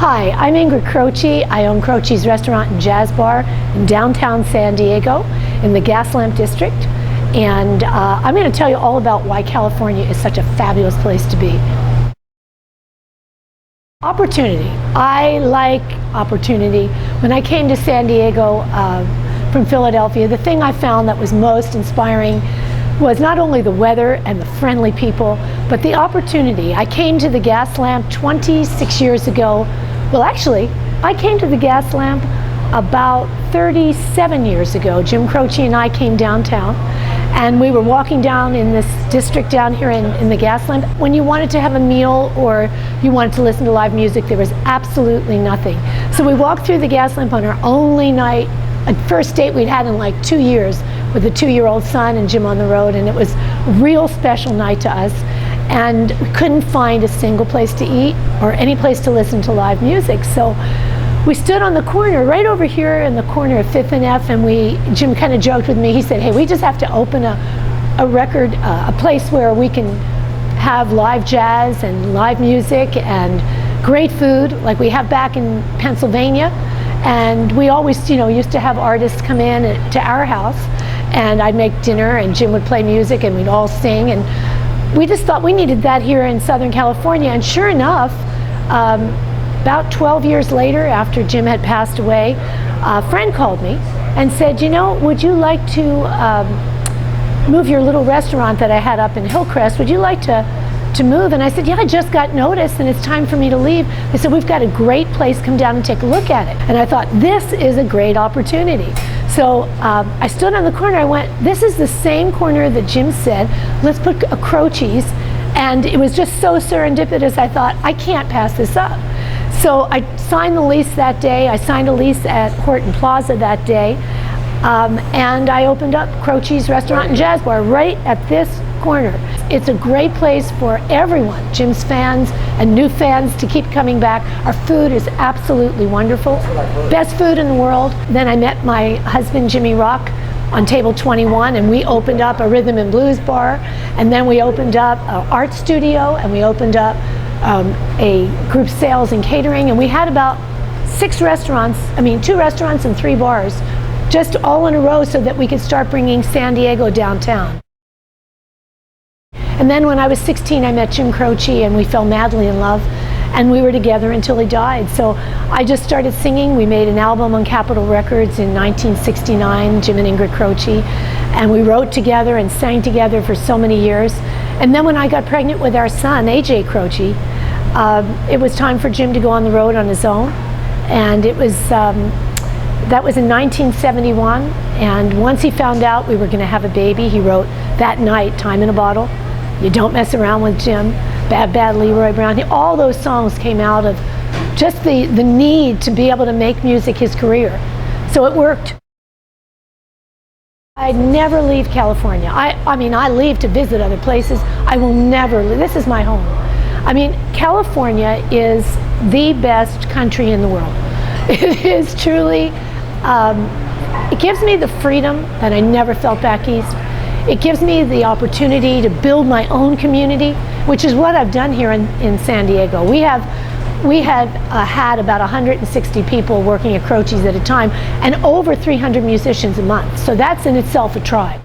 Hi, I'm Ingrid Croce. I own Croce's Restaurant and Jazz Bar in downtown San Diego in the Gaslamp District. And I'm going to tell you all about why California is such a fabulous place to be. Opportunity. I like opportunity. When I came to San Diego from Philadelphia, the thing I found that was most inspiring was not only the weather and the friendly people, but the opportunity. I came to the Gaslamp 26 years ago. Well, actually, I came to the Gaslamp about 37 years ago. Jim Croce and I came downtown, and we were walking down in this district down here in the Gaslamp. When you wanted to have a meal or you wanted to listen to live music, there was absolutely nothing. So we walked through the Gaslamp on our only night, a first date we'd had in like 2 years, with a 2-year-old son and Jim on the road, and it was a real special night to us. And we couldn't find a single place to eat or any place to listen to live music. So we stood on the corner, right over here in the corner of 5th and F, and Jim kind of joked with me. He said, hey, we just have to open a place where we can have live jazz and live music and great food like we have back in Pennsylvania. And we always, used to have artists come in to our house, and I'd make dinner and Jim would play music and we'd all sing. And we just thought we needed that here in Southern California. And sure enough, about 12 years later, after Jim had passed away, a friend called me and said, would you like to move your little restaurant that I had up in Hillcrest? Would you like to move? And I said, yeah, I just got notice and it's time for me to leave. They said, we've got a great place, come down and take a look at it. And I thought, this is a great opportunity. So I stood on the corner, I went, this is the same corner that Jim said, let's put a Croce's. And it was just so serendipitous, I thought, I can't pass this up. So I signed the lease that day. I signed a lease at Horton Plaza that day. And I opened up Croce's Restaurant and Jazz Bar right at this corner. It's a great place for everyone, Jim's fans and new fans, to keep coming back. Our food is absolutely wonderful. Best food in the world. Then I met my husband, Jimmy Rock, on table 21, and we opened up a rhythm and blues bar, and then we opened up an art studio, and we opened up a group sales and catering, and we had about 2 restaurants and 3 bars, just all in a row so that we could start bringing San Diego downtown. And then when I was 16, I met Jim Croce, and we fell madly in love, and we were together until he died. So I just started singing. We made an album on Capitol Records in 1969, Jim and Ingrid Croce, and we wrote together and sang together for so many years. And then when I got pregnant with our son, AJ Croce, it was time for Jim to go on the road on his own, and it was that was in 1971, and once he found out we were going to have a baby, he wrote that night, Time in a Bottle, You Don't Mess Around with Jim, Bad Bad Leroy Brown. All those songs came out of just the need to be able to make music his career. So it worked. I'd never leave California. I leave to visit other places. I will never leave. This is my home. California is the best country in the world. It is truly, it gives me the freedom that I never felt back east. It gives me the opportunity to build my own community, which is what I've done here in San Diego. We have had about 160 people working at Croce's at a time, and over 300 musicians a month. So that's in itself a tribe.